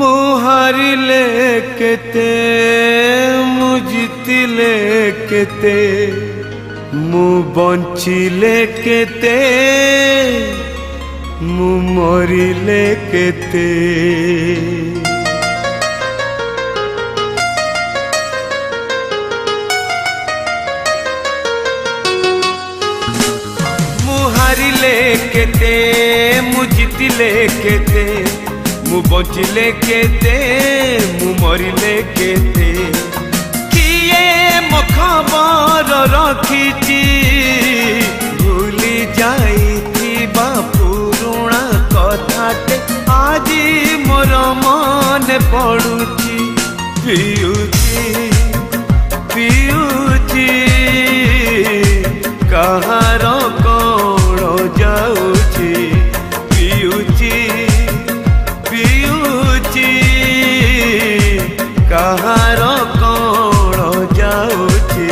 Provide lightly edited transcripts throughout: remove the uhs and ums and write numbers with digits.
मुहारिले केते मु जीतिले केते मु बंचिले केते मु मरिले केते मुहारिले केते मु जीतिले केते मु बंचिले केते मु मरिले केते किए मो खबर रखिची भूली जाइथिबा पुरुणा कथाटे आजी मोर मन पड़ुची पियुची पियुची कहार कौन जाऊची पियुची पियुची कहार कौन जाऊची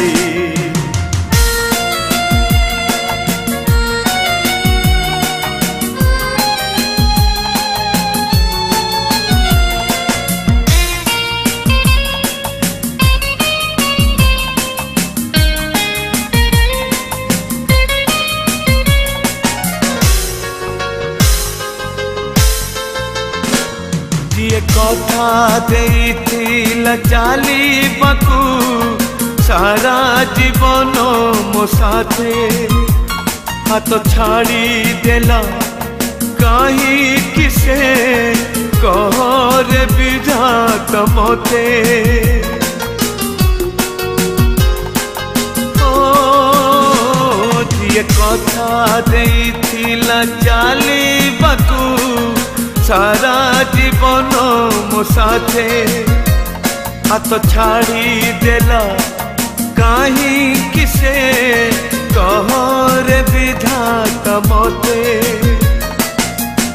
ये कथा देइथिला चालिबाकू सारा जीवन मो साथे हाथ छाड़ी देला कहीं किसे कहरे विधात मते ये कथा देइथिला चालिबाकू सारा जीवन मो साथे हाथ छाड़ी देला कहीं किसे कहरे विधाता मते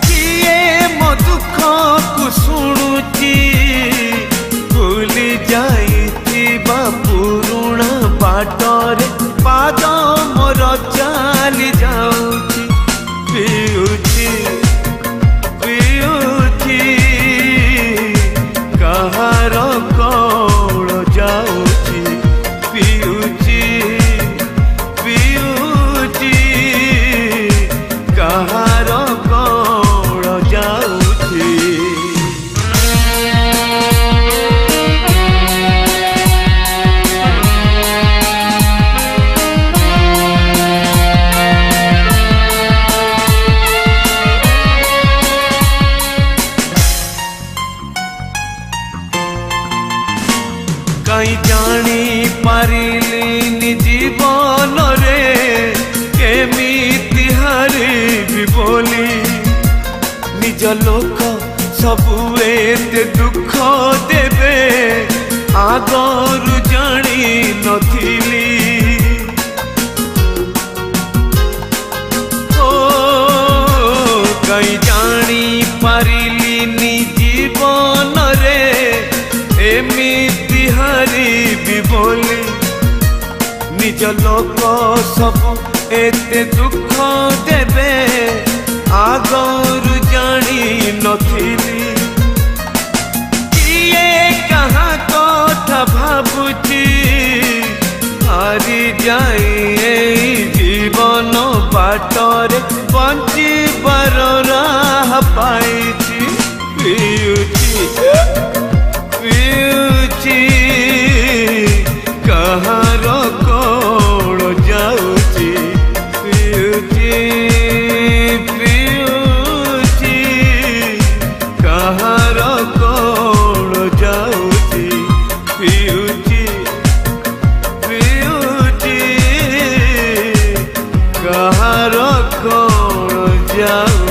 किए मो दुख को शुणुची भूली जाइथिबा पुरुणा बाटरे पाद मोर चाली जाऊची पियुची कहार कौन जाऊची पियुची पियुची कहार कौन जाऊची कहीं जानी पारिलिनी जीवन रे केमिति हारिबी बोली निज लोक सबु एते दुख देवे आगरु जानी नथिली ओ कहीं जानी पारिलिनी जीवन रे एमिति हारिबी बोली निज लोक सब एते दुख देवे आगरु जानी नथिली किए कहा कथा भाबुची हारी जाए जीवन बाटरे बंचिबार राह पाइची पियुची पियुची कहार कौन जाऊची पियुची पियुची कहार कौन जाऊची पियुची पियुची कहार कौन जाऊची।